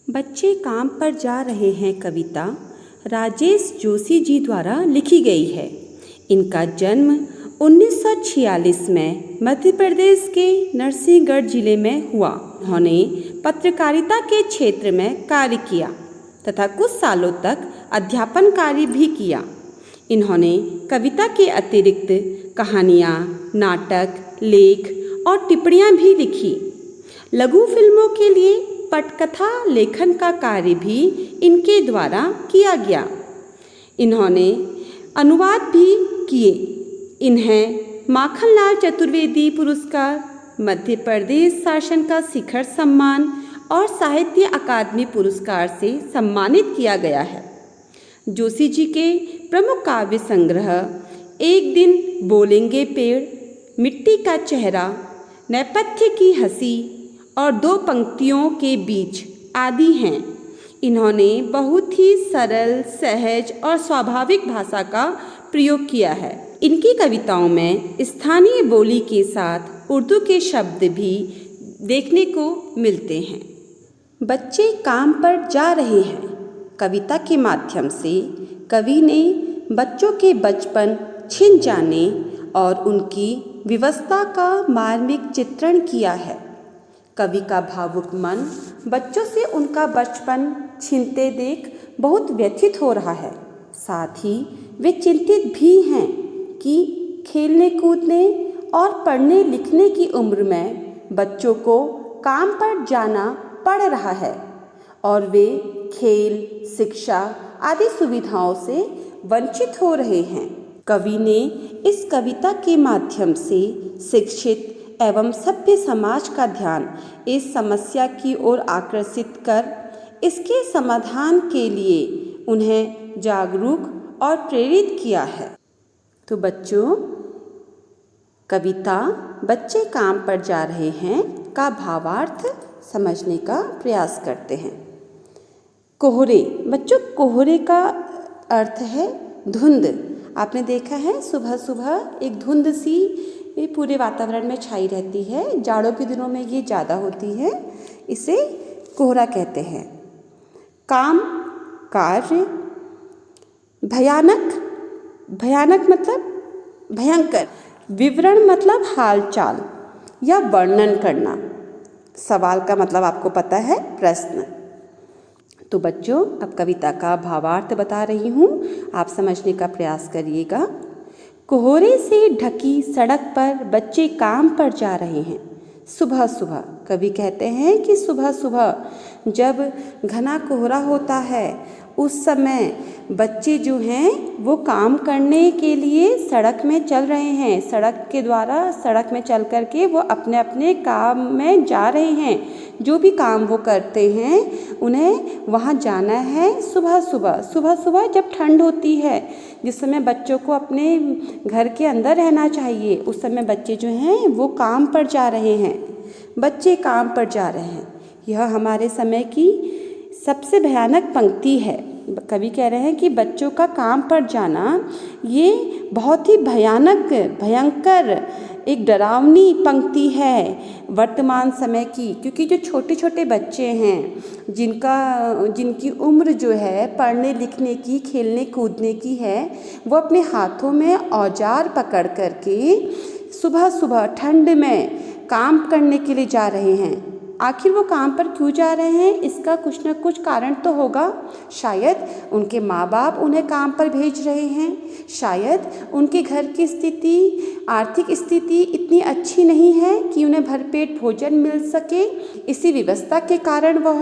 बच्चे काम पर जा रहे हैं कविता राजेश जोशी जी द्वारा लिखी गई है। इनका जन्म 1946 में मध्य प्रदेश के नरसिंहगढ़ जिले में हुआ। उन्होंने पत्रकारिता के क्षेत्र में कार्य किया तथा कुछ सालों तक अध्यापन कार्य भी किया। इन्होंने कविता के अतिरिक्त कहानियाँ, नाटक, लेख और टिप्पणियाँ भी लिखी। लघु फिल्मों के लिए पटकथा लेखन का कार्य भी इनके द्वारा किया गया। इन्होंने अनुवाद भी किए। इन्हें माखनलाल चतुर्वेदी पुरस्कार, मध्य प्रदेश शासन का शिखर सम्मान और साहित्य अकादमी पुरस्कार से सम्मानित किया गया है। जोशी जी के प्रमुख काव्य संग्रह एक दिन बोलेंगे पेड़, मिट्टी का चेहरा, नेपथ्य की हंसी और दो पंक्तियों के बीच आदि हैं। इन्होंने बहुत ही सरल, सहज और स्वाभाविक भाषा का प्रयोग किया है। इनकी कविताओं में स्थानीय बोली के साथ उर्दू के शब्द भी देखने को मिलते हैं। बच्चे काम पर जा रहे हैं कविता के माध्यम से कवि ने बच्चों के बचपन छिन जाने और उनकी विवस्था का मार्मिक चित्रण किया है। कवि का भावुक मन बच्चों से उनका बचपन छीनते देख बहुत व्यथित हो रहा है। साथ ही वे चिंतित भी हैं कि खेलने कूदने और पढ़ने लिखने की उम्र में बच्चों को काम पर जाना पड़ रहा है और वे खेल, शिक्षा आदि सुविधाओं से वंचित हो रहे हैं। कवि ने इस कविता के माध्यम से शिक्षित एवं सभ्य समाज का ध्यान इस समस्या की ओर आकर्षित कर इसके समाधान के लिए उन्हें जागरूक और प्रेरित किया है। तो बच्चों, कविता बच्चे काम पर जा रहे हैं का भावार्थ समझने का प्रयास करते हैं। कोहरे, बच्चों कोहरे का अर्थ है धुंध। आपने देखा है सुबह सुबह एक धुंध सी पूरे वातावरण में छाई रहती है। जाड़ों के दिनों में ये ज़्यादा होती है, इसे कोहरा कहते हैं। काम, कार्य, भयानक, भयानक मतलब भयंकर, विवरण मतलब हालचाल या वर्णन करना, सवाल का मतलब आपको पता है प्रश्न। तो बच्चों, अब कविता का भावार्थ बता रही हूँ, आप समझने का प्रयास करिएगा। कोहरे से ढकी सड़क पर बच्चे काम पर जा रहे हैं। सुबह सुबह, कवि कहते हैं कि सुबह सुबह जब घना कोहरा होता है उस समय बच्चे जो हैं वो काम करने के लिए सड़क में चल रहे हैं। सड़क के द्वारा सड़क में चल कर के वो अपने अपने काम में जा रहे हैं। जो भी काम वो करते हैं उन्हें वहाँ जाना है सुबह सुबह। सुबह सुबह जब ठंड होती है, जिस समय बच्चों को अपने घर के अंदर रहना चाहिए, उस समय बच्चे जो हैं वो काम पर जा रहे हैं। बच्चे काम पर जा रहे हैं, यह हमारे समय की सबसे भयानक पंक्ति है। कवि कह रहे हैं कि बच्चों का काम पर जाना ये बहुत ही भयानक, भयंकर, एक डरावनी पंक्ति है वर्तमान समय की। क्योंकि जो छोटे छोटे बच्चे हैं जिनकी उम्र जो है पढ़ने लिखने की, खेलने कूदने की है, वो अपने हाथों में औजार पकड़ करके सुबह सुबह ठंड में काम करने के लिए जा रहे हैं। आखिर वो काम पर क्यों जा रहे हैं, इसका कुछ न कुछ कारण तो होगा। शायद उनके माँ बाप उन्हें काम पर भेज रहे हैं, शायद उनके घर की स्थिति, आर्थिक स्थिति इतनी अच्छी नहीं है कि उन्हें भरपेट भोजन मिल सके। इसी व्यवस्था के कारण वह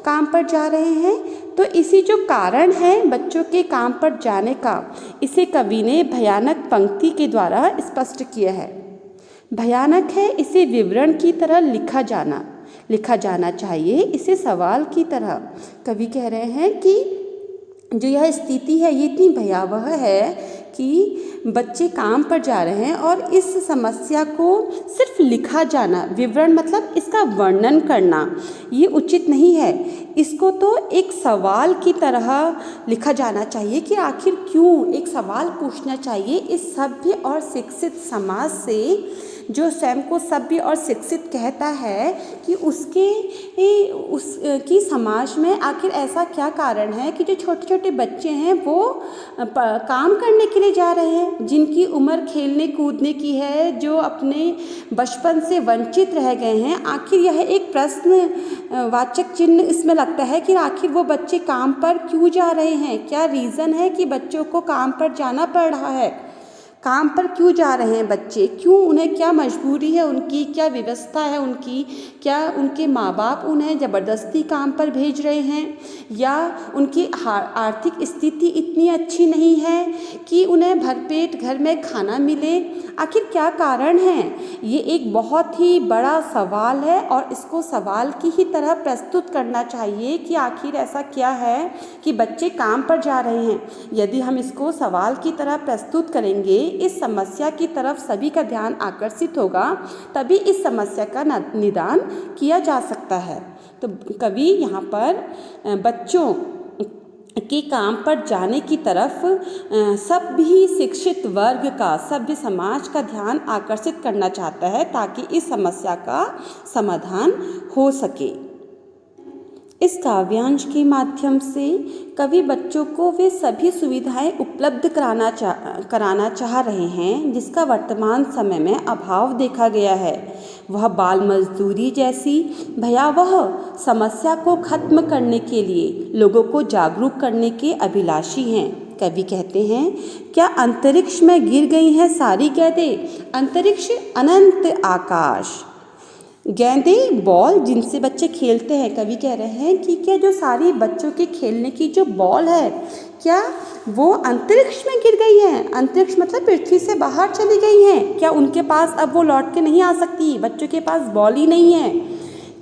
काम पर जा रहे हैं। तो इसी जो कारण है बच्चों के काम पर जाने का, इसे कवि ने भयानक पंक्ति के द्वारा स्पष्ट किया है। भयानक है, इसे विवरण की तरह लिखा जाना चाहिए, इसे सवाल की तरह। कवि कह रहे हैं कि जो यह स्थिति है ये इतनी भयावह है कि बच्चे काम पर जा रहे हैं और इस समस्या को सिर्फ लिखा जाना, विवरण मतलब इसका वर्णन करना, ये उचित नहीं है। इसको तो एक सवाल की तरह लिखा जाना चाहिए कि आखिर क्यों, एक सवाल पूछना चाहिए इस सभ्य और शिक्षित समाज से जो स्वयं को सभ्य और शिक्षित कहता है कि उसकी समाज में आखिर ऐसा क्या कारण है कि जो छोटे छोटे बच्चे हैं वो काम करने के लिए जा रहे हैं, जिनकी उम्र खेलने कूदने की है, जो अपने बचपन से वंचित रह गए हैं। आखिर यह एक प्रश्न वाचक चिन्ह इसमें लगता है कि आखिर वो बच्चे काम पर क्यों जा रहे हैं, क्या रीज़न है कि बच्चों को काम पर जाना पड़ रहा है, काम पर क्यों जा रहे हैं बच्चे, क्यों, उन्हें क्या मजबूरी है उनकी, क्या व्यवस्था है उनकी, क्या उनके माँ बाप उन्हें ज़बरदस्ती काम पर भेज रहे हैं, या उनकी आर्थिक स्थिति इतनी अच्छी नहीं है कि उन्हें भरपेट घर में खाना मिले। आखिर क्या कारण है? ये एक बहुत ही बड़ा सवाल है और इसको सवाल की ही तरह प्रस्तुत करना चाहिए कि आखिर ऐसा क्या है कि बच्चे काम पर जा रहे हैं। यदि हम इसको सवाल की तरह प्रस्तुत करेंगे, इस समस्या की तरफ सभी का ध्यान आकर्षित होगा, तभी इस समस्या का निदान किया जा सकता है। तो कवि यहाँ पर बच्चों के काम पर जाने की तरफ सभी शिक्षित वर्ग का, सभ्य समाज का ध्यान आकर्षित करना चाहता है ताकि इस समस्या का समाधान हो सके। इस काव्यांश के माध्यम से कवि बच्चों को वे सभी सुविधाएं उपलब्ध कराना चाह रहे हैं जिसका वर्तमान समय में अभाव देखा गया है। वह बाल मजदूरी जैसी भयावह समस्या को खत्म करने के लिए लोगों को जागरूक करने के अभिलाषी हैं। कवि कहते हैं, क्या अंतरिक्ष में गिर गई हैं सारी गेंदें, अंतरिक्ष अनंत आकाश। गेंदें बॉल जिनसे बच्चे खेलते हैं, कवि कह रहे हैं कि क्या जो सारी बच्चों के खेलने की जो बॉल है, क्या वो अंतरिक्ष में गिर गई हैं? अंतरिक्ष मतलब पृथ्वी से बाहर चली गई हैं। क्या उनके पास अब वो लौट के नहीं आ सकती? बच्चों के पास बॉल ही नहीं है।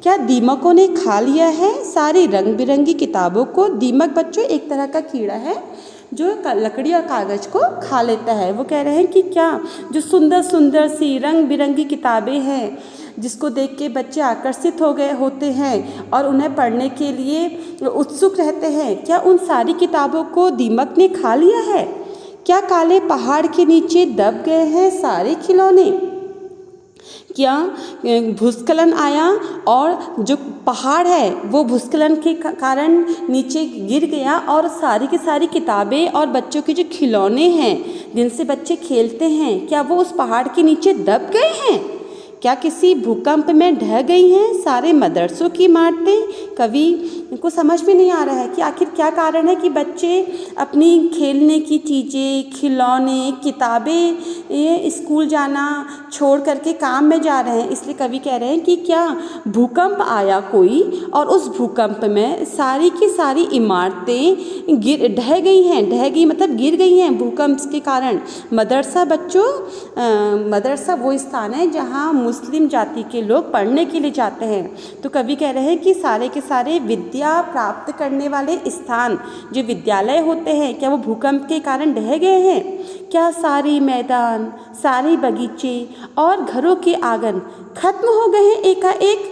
क्या दीमकों ने खा लिया है सारी रंग बिरंगी किताबों को? दीमक बच्चों एक तरह का कीड़ा है जो लकड़ी और कागज़ को खा लेता है। वो कह रहे हैं कि क्या जो सुंदर सुंदर सी रंग बिरंगी किताबें हैं जिसको देख के बच्चे आकर्षित होते हैं और उन्हें पढ़ने के लिए उत्सुक रहते हैं, क्या उन सारी किताबों को दीमक ने खा लिया है? क्या काले पहाड़ के नीचे दब गए हैं सारे खिलौने? क्या भूस्खलन आया और जो पहाड़ है वो भूस्खलन के कारण नीचे गिर गया और सारी की सारी किताबें और बच्चों के जो खिलौने हैं जिनसे बच्चे खेलते हैं, क्या वो उस पहाड़ के नीचे दब गए हैं? क्या किसी भूकंप में ढह गई हैं सारे मदरसों की इमारतें? कवि को समझ में नहीं आ रहा है कि आखिर क्या कारण है कि बच्चे अपनी खेलने की चीज़ें, खिलौने, किताबें स्कूल जाना छोड़ करके काम में जा रहे हैं। इसलिए कवि कह रहे हैं कि क्या भूकंप आया कोई और उस भूकंप में सारी की सारी इमारतें ढह गई हैं। ढह गई मतलब गिर गई हैं भूकंप के कारण। मदरसा बच्चों, मदरसा वो स्थान है जहाँ मुस्लिम जाति के लोग पढ़ने के लिए जाते हैं। तो कवि कह रहे हैं कि सारे के सारे विद्या प्राप्त करने वाले स्थान जो विद्यालय होते हैं, क्या वो भूकंप के कारण ढह गए हैं? क्या सारी मैदान, सारे बगीचे और घरों के आंगन खत्म हो गए हैं एकाएक?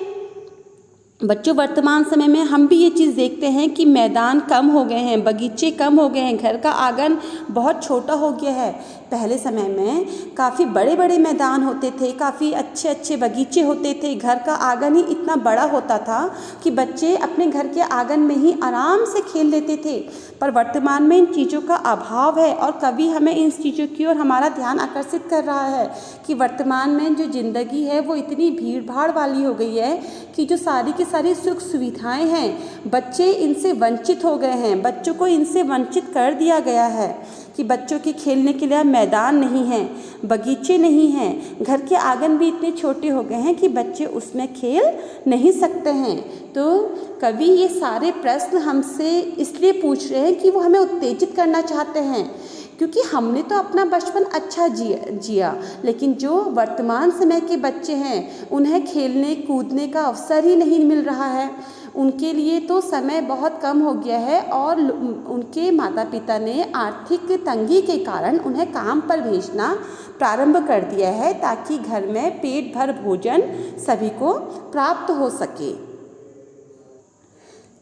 बच्चों, वर्तमान समय में हम भी ये चीज़ देखते हैं कि मैदान कम हो गए हैं, बगीचे कम हो गए हैं, घर का आंगन बहुत छोटा हो गया है। पहले समय में काफ़ी बड़े बड़े मैदान होते थे, काफ़ी अच्छे अच्छे बगीचे होते थे, घर का आंगन ही इतना बड़ा होता था कि बच्चे अपने घर के आंगन में ही आराम से खेल लेते थे। पर वर्तमान में इन चीज़ों का अभाव है और कवि हमें इन चीज़ों की ओर हमारा ध्यान आकर्षित कर रहा है कि वर्तमान में जो ज़िंदगी है वो इतनी भीड़ भाड़ वाली हो गई है कि जो सारी की सारी सुख सुविधाएं हैं बच्चे इनसे वंचित हो गए हैं। बच्चों को इनसे वंचित कर दिया गया है कि बच्चों के खेलने के लिए मैदान नहीं है, बगीचे नहीं हैं, घर के आंगन भी इतने छोटे हो गए हैं कि बच्चे उसमें खेल नहीं सकते हैं। तो कवि ये सारे प्रश्न हमसे इसलिए पूछ रहे हैं कि वो हमें उत्तेजित करना चाहते हैं, क्योंकि हमने तो अपना बचपन अच्छा जिया, लेकिन जो वर्तमान समय के बच्चे हैं उन्हें खेलने कूदने का अवसर ही नहीं मिल रहा है। उनके लिए तो समय बहुत कम हो गया है और उनके माता पिता ने आर्थिक तंगी के कारण उन्हें काम पर भेजना प्रारंभ कर दिया है ताकि घर में पेट भर भोजन सभी को प्राप्त हो सके।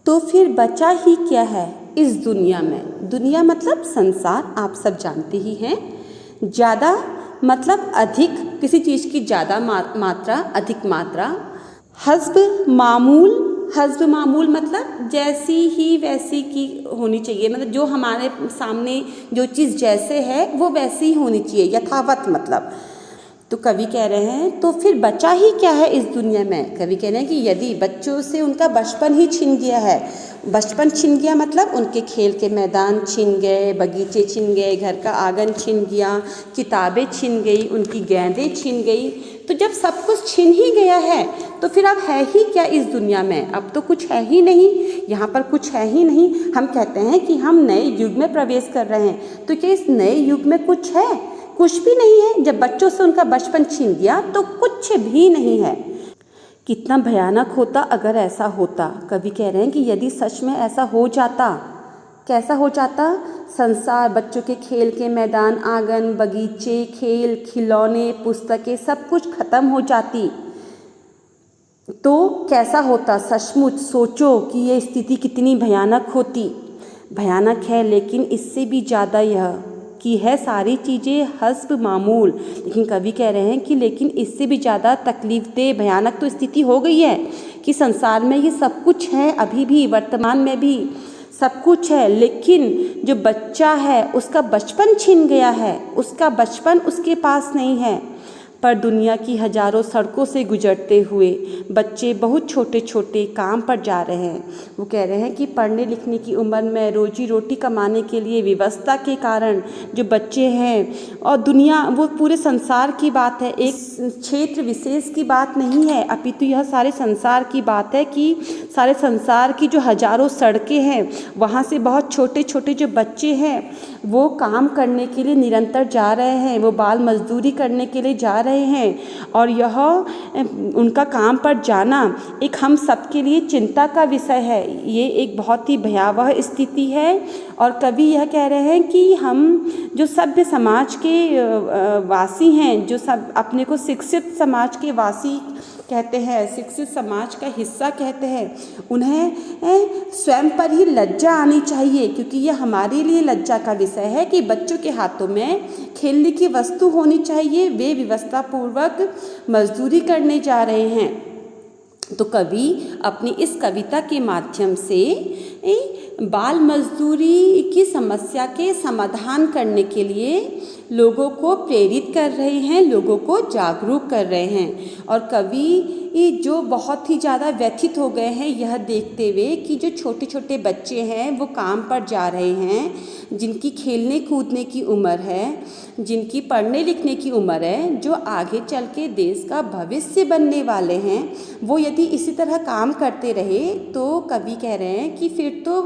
तो फिर बचा ही क्या है इस दुनिया में? दुनिया मतलब संसार, आप सब जानते ही हैं। ज़्यादा मतलब अधिक किसी चीज़ की ज़्यादा मात्रा, अधिक मात्रा। हस्ब मामूल मतलब जैसी ही वैसी की होनी चाहिए, मतलब जो हमारे सामने जो चीज़ जैसे है वो वैसी ही होनी चाहिए, यथावत मतलब। तो कवि कह रहे हैं तो फिर बचा ही क्या है इस दुनिया में। कवि कह रहे हैं कि यदि बच्चों से उनका बचपन ही छिन गया है, बचपन छिन गया मतलब उनके खेल के मैदान छिन गए, बगीचे छिन गए, घर का आंगन छिन गया, किताबें छिन गई, उनकी गेंदें छिन गई। तो जब सब कुछ छिन ही गया है तो फिर अब है ही क्या इस दुनिया में, अब तो कुछ है ही नहीं, यहाँ पर कुछ है ही नहीं। हम कहते हैं कि हम नए युग में प्रवेश कर रहे हैं, तो क्या इस नए युग में कुछ है? कुछ भी नहीं है। जब बच्चों से उनका बचपन छीन गया तो कुछ भी नहीं है। कितना भयानक होता अगर ऐसा होता। कवि कह रहे हैं कि यदि सच में ऐसा हो जाता, कैसा हो जाता? संसार, बच्चों के खेल के मैदान, आंगन, बगीचे, खेल, खिलौने, पुस्तकें सब कुछ खत्म हो जाती तो कैसा होता? सचमुच सोचो कि ये स्थिति कितनी भयानक होती। भयानक है, लेकिन इससे भी ज़्यादा यह कि है सारी चीज़ें हस्ब मामूल। लेकिन कवि कह रहे हैं कि लेकिन इससे भी ज़्यादा तकलीफदेह भयानक तो स्थिति हो गई है कि संसार में ये सब कुछ है, अभी भी वर्तमान में भी सब कुछ है, लेकिन जो बच्चा है उसका बचपन छिन गया है, उसका बचपन उसके पास नहीं है। पर दुनिया की हजारों सड़कों से गुजरते हुए बच्चे बहुत छोटे छोटे काम पर जा रहे हैं। वो कह रहे हैं कि पढ़ने लिखने की उम्र में रोजी रोटी कमाने के लिए व्यवस्था के कारण जो बच्चे हैं, और दुनिया वो पूरे संसार की बात है, एक क्षेत्र विशेष की बात नहीं है, अपितु यह सारे संसार की बात है कि सारे संसार की जो हजारों सड़कें हैं वहाँ से बहुत छोटे छोटे जो बच्चे हैं वो काम करने के लिए निरंतर जा रहे हैं, वो बाल मजदूरी करने के लिए जा रहे हैं। और यह उनका काम पर जाना एक हम सबके लिए चिंता का विषय है। ये एक बहुत ही भयावह स्थिति है। और कवि यह कह रहे हैं कि हम जो सभ्य समाज के वासी हैं, जो सब अपने को शिक्षित समाज के वासी कहते हैं, शिक्षित समाज का हिस्सा कहते हैं, उन्हें स्वयं पर ही लज्जा आनी चाहिए, क्योंकि यह हमारे लिए लज्जा का विषय है कि बच्चों के हाथों में खेलने की वस्तु होनी चाहिए, वे व्यवस्थापूर्वक मजदूरी करने जा रहे हैं। तो कवि अपनी इस कविता के माध्यम से बाल मजदूरी की समस्या के समाधान करने के लिए लोगों को प्रेरित कर रहे हैं, लोगों को जागरूक कर रहे हैं। और कवि जो बहुत ही ज़्यादा व्यथित हो गए हैं यह देखते हुए कि जो छोटे छोटे बच्चे हैं वो काम पर जा रहे हैं, जिनकी खेलने कूदने की उम्र है, जिनकी पढ़ने लिखने की उम्र है, जो आगे चल के देश का भविष्य बनने वाले हैं, वो यदि इसी तरह काम करते रहे तो कवि कह रहे हैं कि फिर तो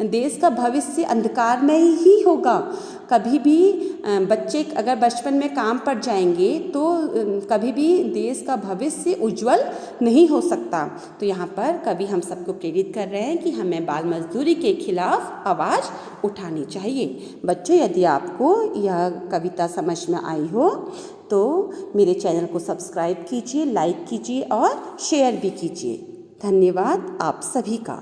देश का भविष्य अंधकार में ही होगा। कभी भी बच्चे अगर बचपन में काम पर जाएंगे तो कभी भी देश का भविष्य उज्जवल नहीं हो सकता। तो यहाँ पर कवि हम सबको प्रेरित कर रहे हैं कि हमें बाल मजदूरी के खिलाफ आवाज़ उठानी चाहिए। बच्चों, यदि आपको यह कविता समझ में आई हो तो मेरे चैनल को सब्सक्राइब कीजिए, लाइक कीजिए और शेयर भी कीजिए। धन्यवाद आप सभी का।